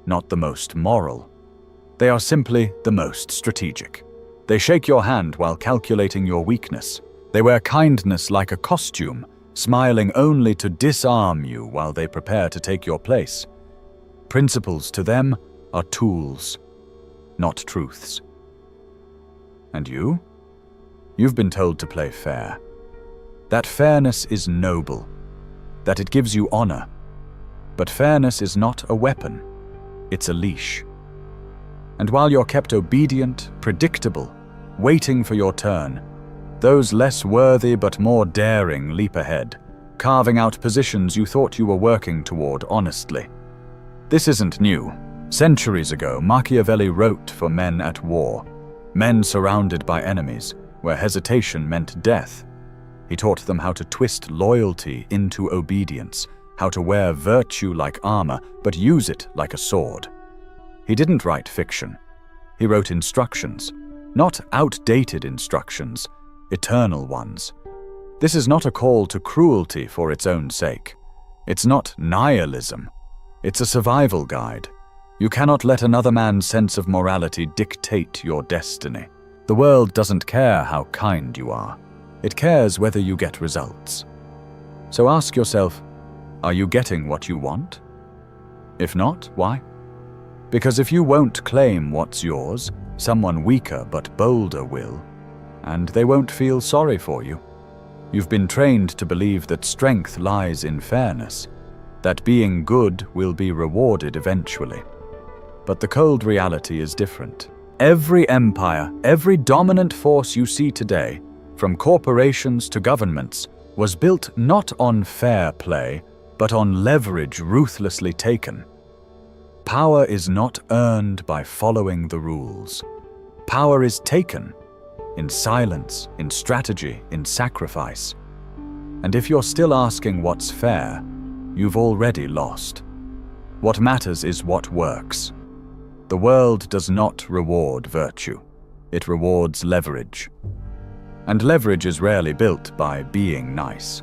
not the most moral. They are simply the most strategic. They shake your hand while calculating your weakness. They wear kindness like a costume, smiling only to disarm you while they prepare to take your place. Principles to them are tools, not truths. And you? You've been told to play fair. That fairness is noble, that it gives you honor. But fairness is not a weapon, it's a leash. And while you're kept obedient, predictable, waiting for your turn, those less worthy but more daring leap ahead, carving out positions you thought you were working toward honestly. This isn't new. Centuries ago, Machiavelli wrote for men at war, men surrounded by enemies, where hesitation meant death. He taught them how to twist loyalty into obedience, how to wear virtue like armor, but use it like a sword. He didn't write fiction. He wrote instructions, not outdated instructions, eternal ones. This is not a call to cruelty for its own sake. It's not nihilism. It's a survival guide. You cannot let another man's sense of morality dictate your destiny. The world doesn't care how kind you are. It cares whether you get results. So ask yourself, are you getting what you want? If not, why? Because if you won't claim what's yours, someone weaker but bolder will, and they won't feel sorry for you. You've been trained to believe that strength lies in fairness, that being good will be rewarded eventually. But the cold reality is different. Every empire, every dominant force you see today, from corporations to governments, was built not on fair play, but on leverage ruthlessly taken. Power is not earned by following the rules. Power is taken in silence, in strategy, in sacrifice. And if you're still asking what's fair, you've already lost. What matters is what works. The world does not reward virtue. It rewards leverage. And leverage is rarely built by being nice.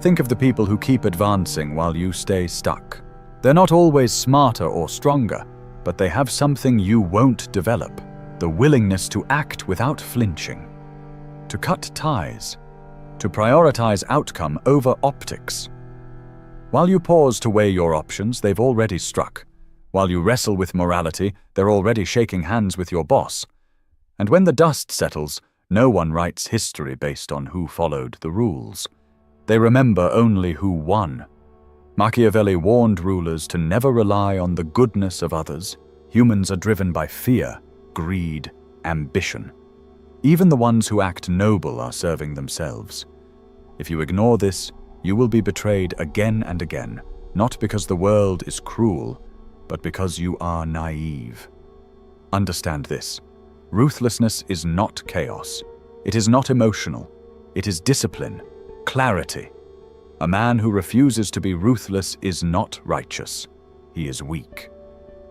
Think of the people who keep advancing while you stay stuck. They're not always smarter or stronger, but they have something you won't develop: the willingness to act without flinching, to cut ties, to prioritize outcome over optics. While you pause to weigh your options, they've already struck. While you wrestle with morality, they're already shaking hands with your boss. And when the dust settles, no one writes history based on who followed the rules. They remember only who won. Machiavelli warned rulers to never rely on the goodness of others. Humans are driven by fear, greed, ambition. Even the ones who act noble are serving themselves. If you ignore this, you will be betrayed again and again, not because the world is cruel, but because you are naive. Understand this. Ruthlessness is not chaos. It is not emotional. It is discipline, clarity. A man who refuses to be ruthless is not righteous. He is weak.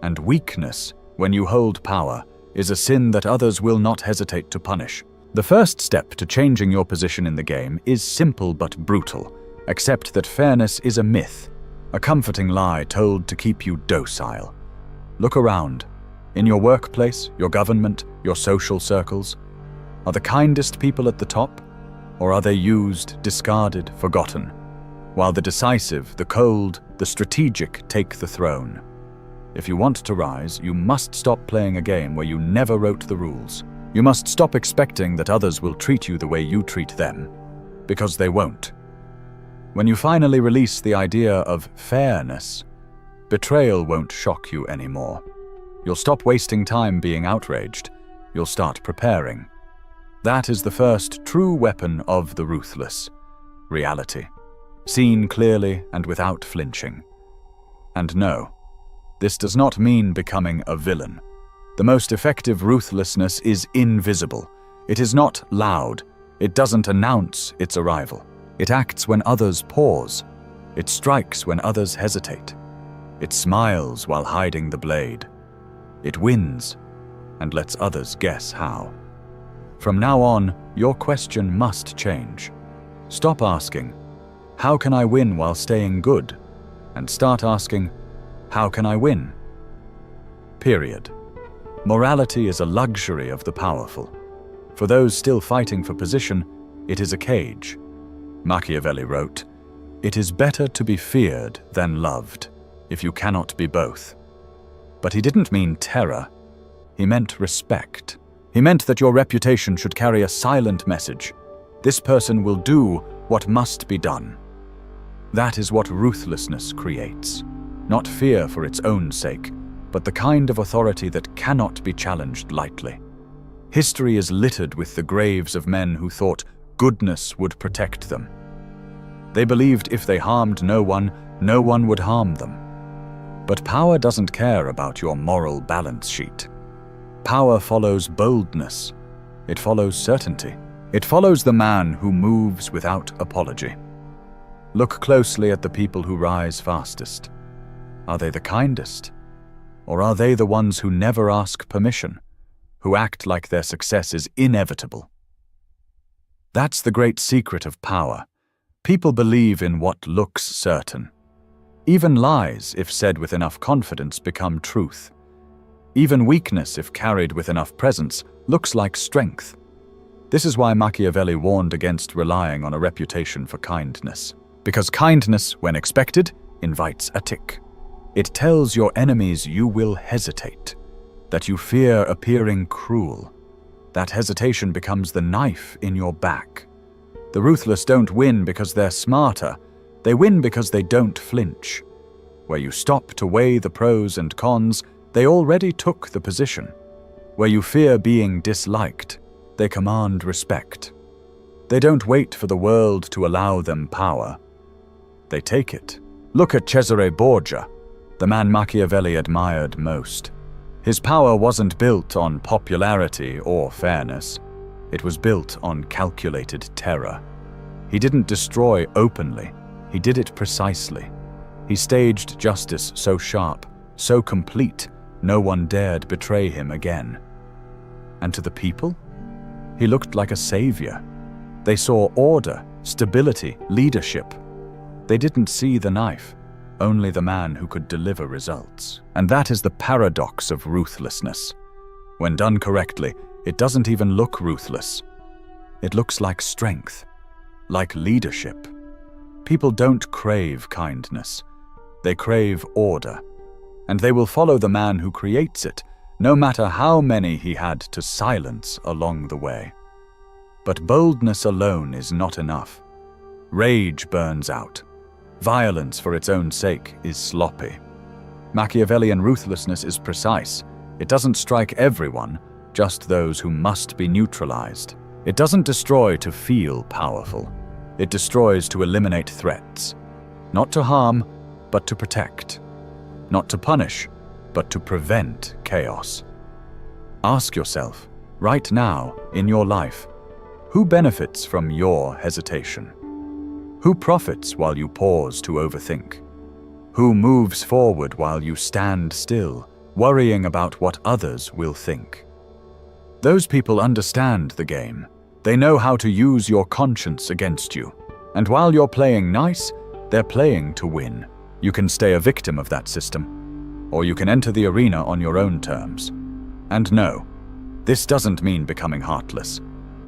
And weakness, when you hold power, is a sin that others will not hesitate to punish. The first step to changing your position in the game is simple but brutal. Accept that fairness is a myth, a comforting lie told to keep you docile. Look around. In your workplace, your government, your social circles, are the kindest people at the top, or are they used, discarded, forgotten, while the decisive, the cold, the strategic take the throne? If you want to rise, you must stop playing a game where you never wrote the rules. You must stop expecting that others will treat you the way you treat them, because they won't. When you finally release the idea of fairness, betrayal won't shock you anymore. You'll stop wasting time being outraged. You'll start preparing. That is the first true weapon of the ruthless: reality, seen clearly and without flinching. And no, this does not mean becoming a villain. The most effective ruthlessness is invisible. It is not loud. It doesn't announce its arrival. It acts when others pause. It strikes when others hesitate. It smiles while hiding the blade. It wins and lets others guess how. From now on, your question must change. Stop asking, "How can I win while staying good?" and start asking, "How can I win Period. Morality is a luxury of the powerful. For those still fighting for position, it is a cage. Machiavelli wrote, "It is better to be feared than loved, if you cannot be both." But he didn't mean terror. He meant respect. He meant that your reputation should carry a silent message. This person will do what must be done. That is what ruthlessness creates. Not fear for its own sake, but the kind of authority that cannot be challenged lightly. History is littered with the graves of men who thought goodness would protect them. They believed if they harmed no one would harm them. But power doesn't care about your moral balance sheet. Power follows boldness. It follows certainty. It follows the man who moves without apology. Look closely at the people who rise fastest. Are they the kindest? Or are they the ones who never ask permission, who act like their success is inevitable? That's the great secret of power. People believe in what looks certain. Even lies, if said with enough confidence, become truth. Even weakness, if carried with enough presence, looks like strength. This is why Machiavelli warned against relying on a reputation for kindness. Because kindness, when expected, invites a tick. It tells your enemies you will hesitate, that you fear appearing cruel. That hesitation becomes the knife in your back. The ruthless don't win because they're smarter. They win because they don't flinch. Where you stop to weigh the pros and cons, they already took the position. Where you fear being disliked, they command respect. They don't wait for the world to allow them power. They take it. Look at Cesare Borgia, the man Machiavelli admired most. His power wasn't built on popularity or fairness. It was built on calculated terror. He didn't destroy openly. He did it precisely. He staged justice so sharp, so complete, no one dared betray him again. And to the people? He looked like a savior. They saw order, stability, leadership. They didn't see the knife, only the man who could deliver results. And that is the paradox of ruthlessness. When done correctly, it doesn't even look ruthless. It looks like strength, like leadership. People don't crave kindness. They crave order. And they will follow the man who creates it, no matter how many he had to silence along the way. But boldness alone is not enough. Rage burns out. Violence for its own sake is sloppy. Machiavellian ruthlessness is precise. It doesn't strike everyone, just those who must be neutralized. It doesn't destroy to feel powerful. It destroys to eliminate threats. Not to harm, but to protect. Not to punish, but to prevent chaos. Ask yourself, right now in your life, who benefits from your hesitation? Who profits while you pause to overthink? Who moves forward while you stand still, worrying about what others will think? Those people understand the game. They know how to use your conscience against you. And while you're playing nice, they're playing to win. You can stay a victim of that system, or you can enter the arena on your own terms. And no, this doesn't mean becoming heartless.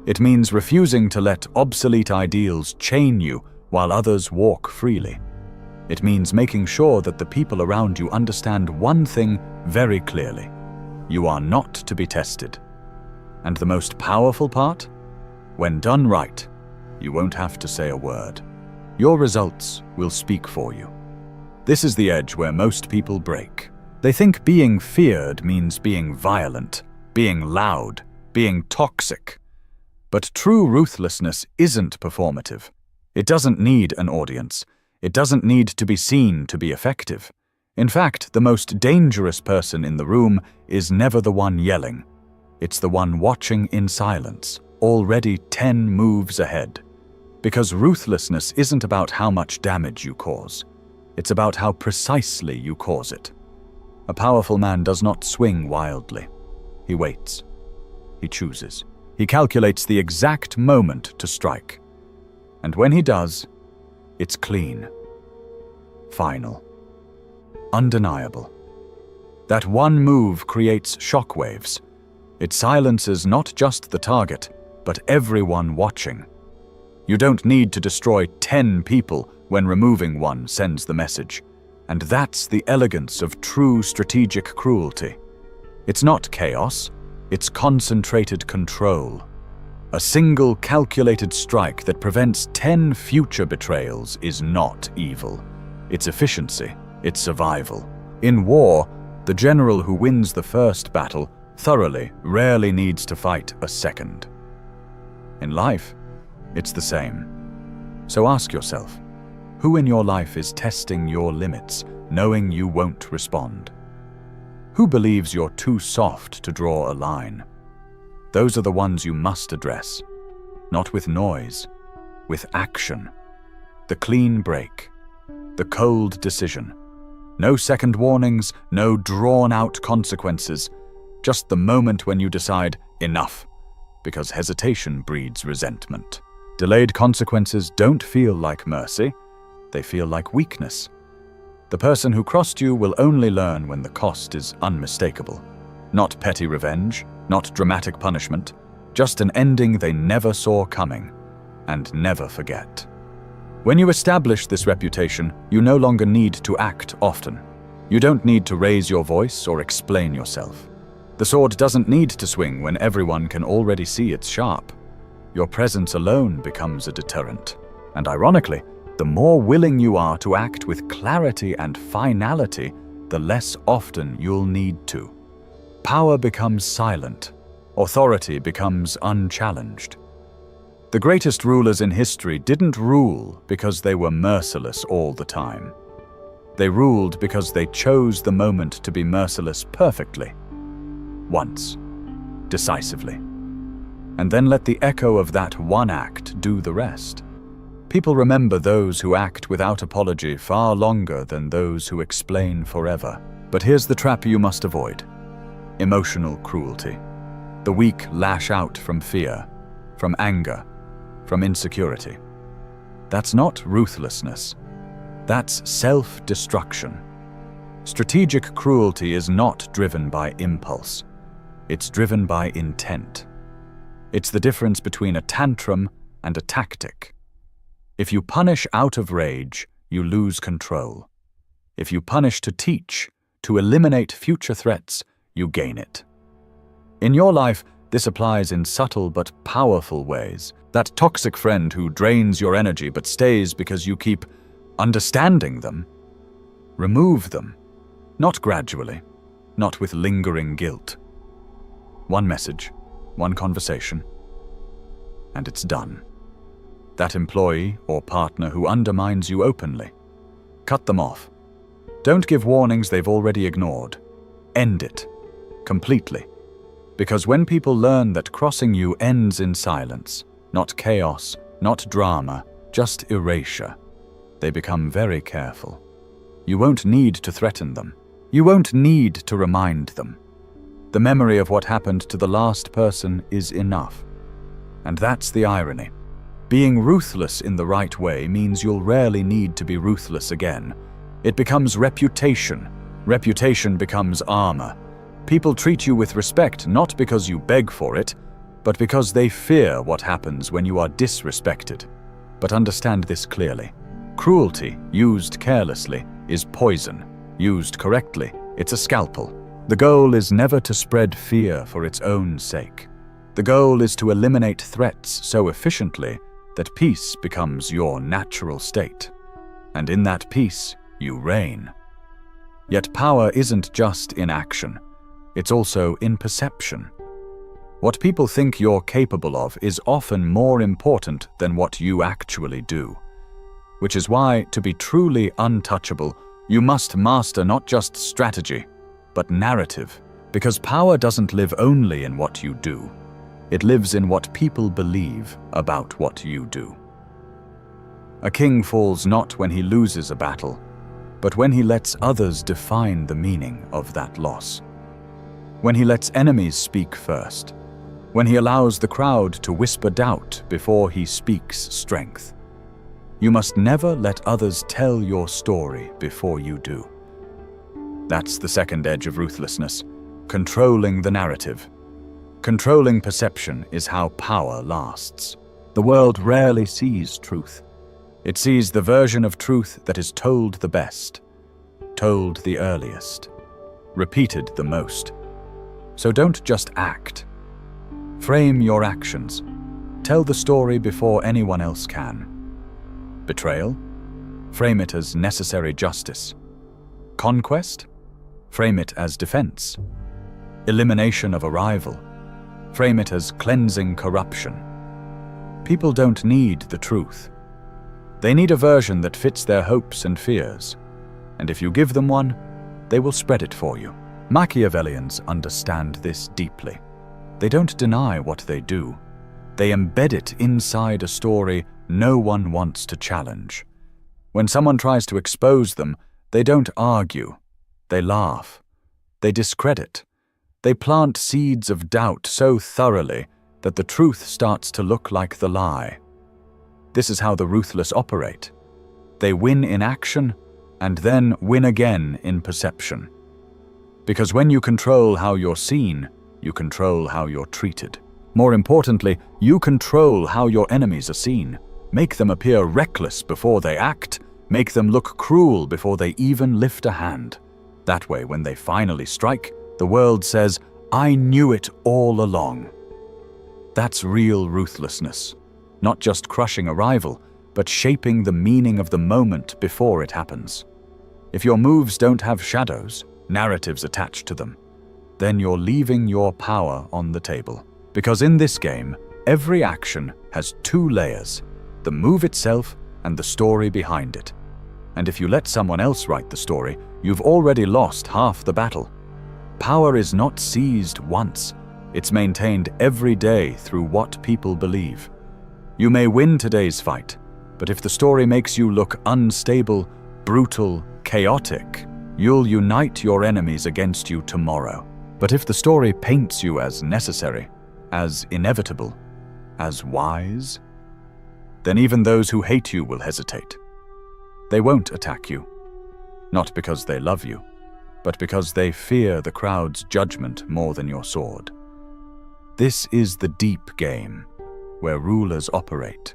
It means refusing to let obsolete ideals chain you while others walk freely. It means making sure that the people around you understand one thing very clearly. You are not to be tested. And the most powerful part? When done right, you won't have to say a word. Your results will speak for you. This is the edge where most people break. They think being feared means being violent, being loud, being toxic. But true ruthlessness isn't performative. It doesn't need an audience. It doesn't need to be seen to be effective. In fact, the most dangerous person in the room is never the one yelling. It's the one watching in silence, already 10 moves ahead. Because ruthlessness isn't about how much damage you cause. It's about how precisely you cause it. A powerful man does not swing wildly. He waits. He chooses. He calculates the exact moment to strike. And when he does, it's clean, final, undeniable. That one move creates shockwaves. It silences not just the target, but everyone watching. You don't need to destroy 10 people when removing one sends the message. And that's the elegance of true strategic cruelty. It's not chaos, it's concentrated control. A single calculated strike that prevents 10 future betrayals is not evil. It's efficiency, it's survival. In war, the general who wins the first battle thoroughly rarely needs to fight a second. In life, it's the same. So ask yourself, who in your life is testing your limits, knowing you won't respond? Who believes you're too soft to draw a line? Those are the ones you must address, not with noise, with action. The clean break, the cold decision. No second warnings, no drawn-out consequences, just the moment when you decide, enough, because hesitation breeds resentment. Delayed consequences don't feel like mercy, they feel like weakness. The person who crossed you will only learn when the cost is unmistakable. Not petty revenge, not dramatic punishment, just an ending they never saw coming, and never forget. When you establish this reputation, you no longer need to act often. You don't need to raise your voice or explain yourself. The sword doesn't need to swing when everyone can already see it's sharp. Your presence alone becomes a deterrent. And ironically, the more willing you are to act with clarity and finality, the less often you'll need to. Power becomes silent. Authority becomes unchallenged. The greatest rulers in history didn't rule because they were merciless all the time. They ruled because they chose the moment to be merciless perfectly. Once. Decisively. And then let the echo of that one act do the rest. People remember those who act without apology far longer than those who explain forever. But here's the trap you must avoid. Emotional cruelty. The weak lash out from fear, from anger, from insecurity. That's not ruthlessness. That's self-destruction. Strategic cruelty is not driven by impulse. It's driven by intent. It's the difference between a tantrum and a tactic. If you punish out of rage, you lose control. If you punish to teach, to eliminate future threats, you gain it. In your life, this applies in subtle but powerful ways. That toxic friend who drains your energy but stays because you keep understanding them. Remove them, not gradually, not with lingering guilt. One message, one conversation, and it's done. That employee or partner who undermines you openly. Cut them off. Don't give warnings they've already ignored. End it. Completely. Because when people learn that crossing you ends in silence, not chaos, not drama, just erasure, they become very careful. You won't need to threaten them. You won't need to remind them. The memory of what happened to the last person is enough. And that's the irony. Being ruthless in the right way means you'll rarely need to be ruthless again. It becomes reputation. Reputation becomes armor. People treat you with respect not because you beg for it, but because they fear what happens when you are disrespected. But understand this clearly. Cruelty, used carelessly, is poison. Used correctly, it's a scalpel. The goal is never to spread fear for its own sake. The goal is to eliminate threats so efficiently that peace becomes your natural state. And in that peace, you reign. Yet power isn't just in action. It's also in perception. What people think you're capable of is often more important than what you actually do. Which is why, to be truly untouchable, you must master not just strategy, but narrative. Because power doesn't live only in what you do. It lives in what people believe about what you do. A king falls not when he loses a battle, but when he lets others define the meaning of that loss. When he lets enemies speak first. When he allows the crowd to whisper doubt before he speaks strength. You must never let others tell your story before you do. That's the second edge of ruthlessness, controlling the narrative. Controlling perception is how power lasts. The world rarely sees truth. It sees the version of truth that is told the best, told the earliest, repeated the most. So don't just act. Frame your actions. Tell the story before anyone else can. Betrayal? Frame it as necessary justice. Conquest? Frame it as defense. Elimination of a rival? Frame it as cleansing corruption. People don't need the truth. They need a version that fits their hopes and fears. And if you give them one, they will spread it for you. Machiavellians understand this deeply. They don't deny what they do. They embed it inside a story no one wants to challenge. When someone tries to expose them, they don't argue. They laugh. They discredit. They plant seeds of doubt so thoroughly that the truth starts to look like the lie. This is how the ruthless operate. They win in action and then win again in perception. Because when you control how you're seen, you control how you're treated. More importantly, you control how your enemies are seen. Make them appear reckless before they act. Make them look cruel before they even lift a hand. That way, when they finally strike, the world says, "I knew it all along." That's real ruthlessness. Not just crushing a rival, but shaping the meaning of the moment before it happens. If your moves don't have shadows, narratives attached to them, then you're leaving your power on the table. Because in this game, every action has two layers, the move itself and the story behind it. And if you let someone else write the story, you've already lost half the battle. Power is not seized once. It's maintained every day through what people believe. You may win today's fight, but if the story makes you look unstable, brutal, chaotic, you'll unite your enemies against you tomorrow. But if the story paints you as necessary, as inevitable, as wise, then even those who hate you will hesitate. They won't attack you, not because they love you, but because they fear the crowd's judgment more than your sword. This is the deep game, where rulers operate,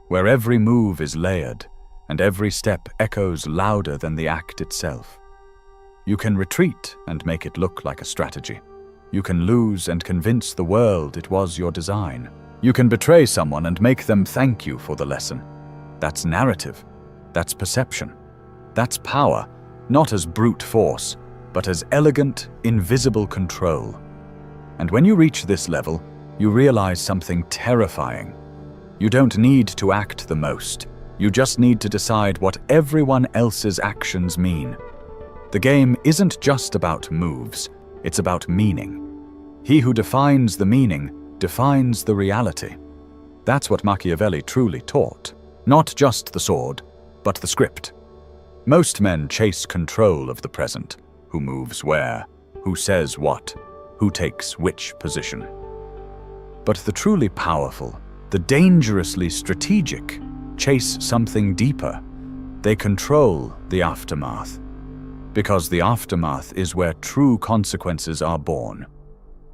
where every move is layered and every step echoes louder than the act itself. You can retreat and make it look like a strategy. You can lose and convince the world it was your design. You can betray someone and make them thank you for the lesson. That's narrative. That's perception. That's power, not as brute force, but as elegant, invisible control. And when you reach this level, you realize something terrifying. You don't need to act the most. You just need to decide what everyone else's actions mean. The game isn't just about moves, it's about meaning. He who defines the meaning defines the reality. That's what Machiavelli truly taught. Not just the sword, but the script. Most men chase control of the present. Who moves where, who says what, who takes which position. But the truly powerful, the dangerously strategic, chase something deeper. They control the aftermath. Because the aftermath is where true consequences are born.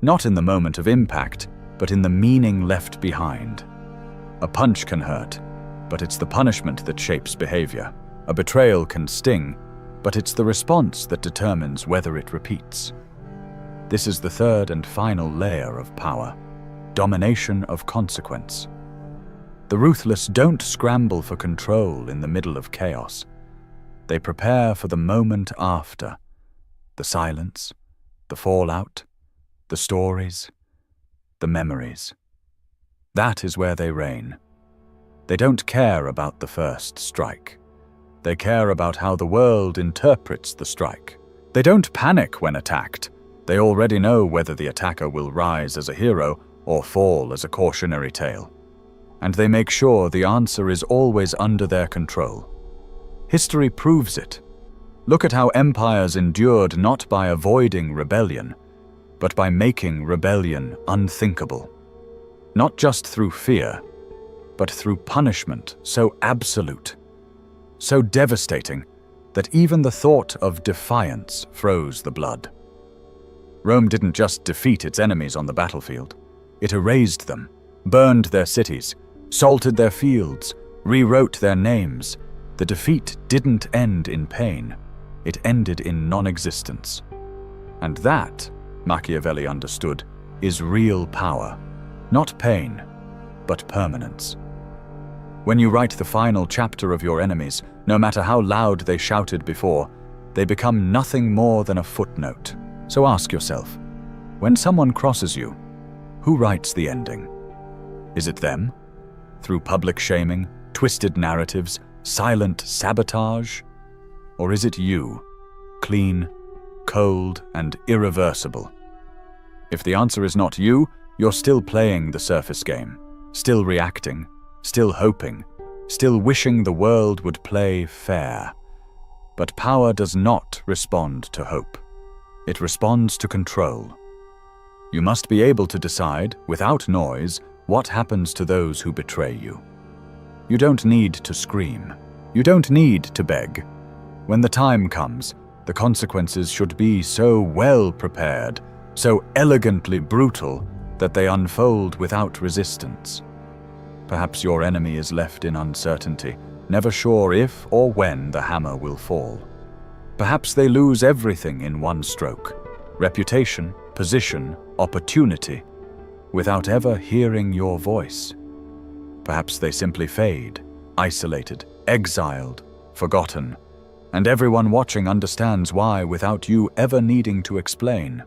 Not in the moment of impact, but in the meaning left behind. A punch can hurt, but it's the punishment that shapes behavior. A betrayal can sting, but it's the response that determines whether it repeats. This is the third and final layer of power, domination of consequence. The ruthless don't scramble for control in the middle of chaos. They prepare for the moment after, the silence, the fallout, the stories, the memories. That is where they reign. They don't care about the first strike. They care about how the world interprets the strike. They don't panic when attacked. They already know whether the attacker will rise as a hero or fall as a cautionary tale. And they make sure the answer is always under their control. History proves it. Look at how empires endured not by avoiding rebellion, but by making rebellion unthinkable. Not just through fear, but through punishment so absolute, so devastating, that even the thought of defiance froze the blood. Rome didn't just defeat its enemies on the battlefield. It erased them, burned their cities, salted their fields, rewrote their names. The defeat didn't end in pain. It ended in non-existence. And that, Machiavelli understood, is real power. Not pain, but permanence. When you write the final chapter of your enemies, no matter how loud they shouted before, they become nothing more than a footnote. So ask yourself, when someone crosses you, who writes the ending? Is it them? Through public shaming, twisted narratives, silent sabotage? Or is it you, clean, cold, and irreversible? If the answer is not you, you're still playing the surface game, still reacting, still hoping, still wishing the world would play fair. But power does not respond to hope. It responds to control. You must be able to decide, without noise, what happens to those who betray you. You don't need to scream. You don't need to beg. When the time comes, the consequences should be so well prepared, so elegantly brutal, that they unfold without resistance. Perhaps your enemy is left in uncertainty, never sure if or when the hammer will fall. Perhaps they lose everything in one stroke: reputation, position, opportunity, without ever hearing your voice. Perhaps they simply fade, isolated, exiled, forgotten, and everyone watching understands why without you ever needing to explain.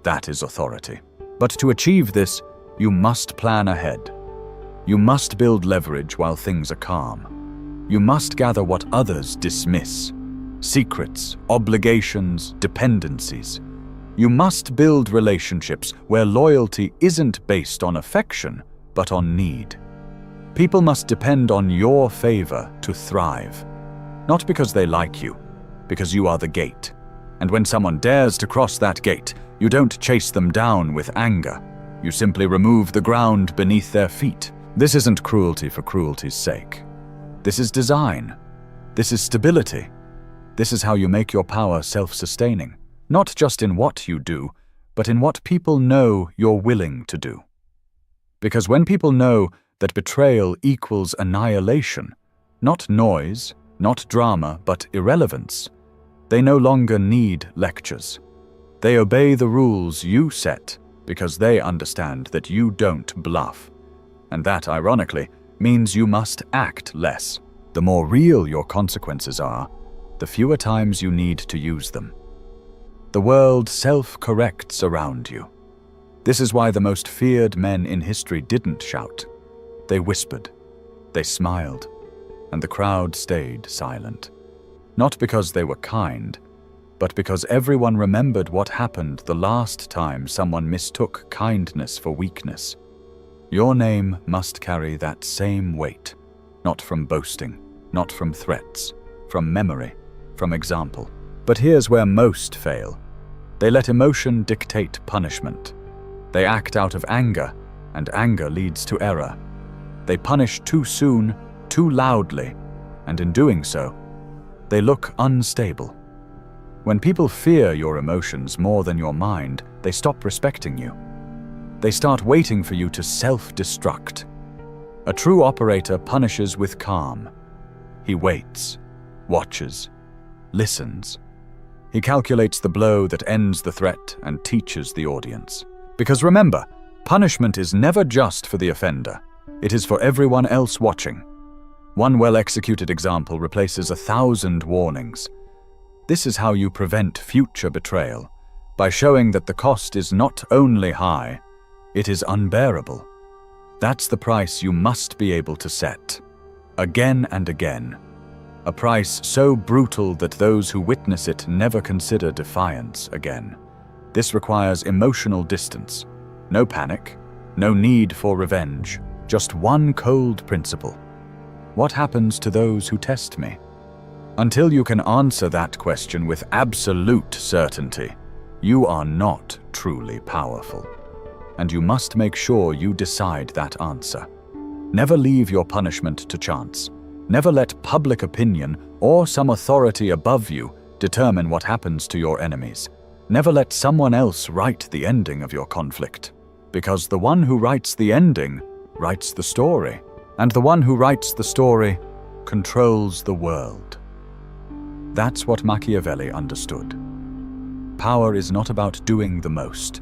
That is authority. But to achieve this, you must plan ahead. You must build leverage while things are calm. You must gather what others dismiss: secrets, obligations, dependencies. You must build relationships where loyalty isn't based on affection, but on need. People must depend on your favor to thrive. Not because they like you, because you are the gate. And when someone dares to cross that gate, you don't chase them down with anger. You simply remove the ground beneath their feet. This isn't cruelty for cruelty's sake. This is design. This is stability. This is how you make your power self-sustaining, not just in what you do, but in what people know you're willing to do. Because when people know that betrayal equals annihilation, not noise, not drama, but irrelevance, they no longer need lectures. They obey the rules you set because they understand that you don't bluff. And that, ironically, means you must act less. The more real your consequences are, the fewer times you need to use them. The world self-corrects around you. This is why the most feared men in history didn't shout. They whispered, they smiled, and the crowd stayed silent. Not because they were kind, but because everyone remembered what happened the last time someone mistook kindness for weakness. Your name must carry that same weight, not from boasting, not from threats, from memory, from example. But here's where most fail. They let emotion dictate punishment. They act out of anger, and anger leads to error. They punish too soon, too loudly, and in doing so, they look unstable. When people fear your emotions more than your mind, they stop respecting you. They start waiting for you to self-destruct. A true operator punishes with calm. He waits, watches, listens. He calculates the blow that ends the threat and teaches the audience. Because remember, punishment is never just for the offender. It is for everyone else watching. One well-executed example replaces 1,000 warnings. This is how you prevent future betrayal, by showing that the cost is not only high, it is unbearable. That's the price you must be able to set, again and again. A price so brutal that those who witness it never consider defiance again. This requires emotional distance. No panic, no need for revenge, just one cold principle. What happens to those who test me? Until you can answer that question with absolute certainty, you are not truly powerful. And you must make sure you decide that answer. Never leave your punishment to chance. Never let public opinion or some authority above you determine what happens to your enemies. Never let someone else write the ending of your conflict, because the one who writes the ending writes the story, and the one who writes the story controls the world. That's what Machiavelli understood. Power is not about doing the most.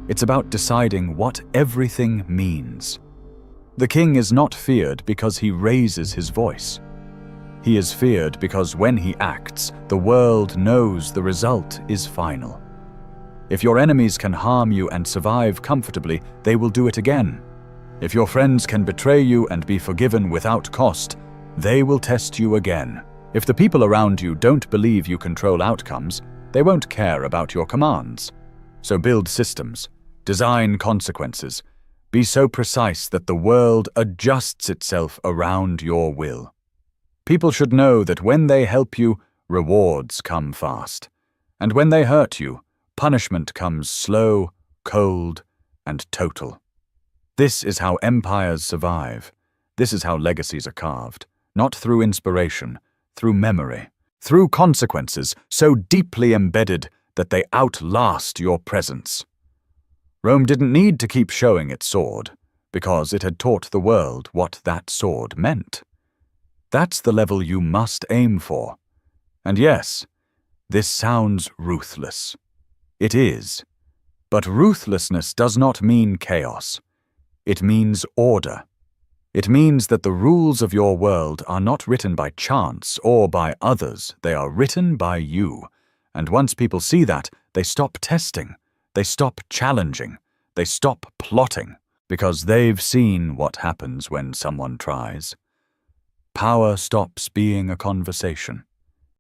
It's about deciding what everything means. The king is not feared because he raises his voice. He is feared because when he acts, the world knows the result is final. If your enemies can harm you and survive comfortably, they will do it again. If your friends can betray you and be forgiven without cost, they will test you again. If the people around you don't believe you control outcomes, they won't care about your commands. So build systems, design consequences, be so precise that the world adjusts itself around your will. People should know that when they help you, rewards come fast. And when they hurt you, punishment comes slow, cold, and total. This is how empires survive. This is how legacies are carved, not through inspiration, through memory, through consequences so deeply embedded that they outlast your presence. Rome didn't need to keep showing its sword, because it had taught the world what that sword meant. That's the level you must aim for. And yes, this sounds ruthless. It is. But ruthlessness does not mean chaos. It means order. It means that the rules of your world are not written by chance or by others. They are written by you. And once people see that, they stop testing. They stop challenging. They stop plotting, because they've seen what happens when someone tries. Power stops being a conversation.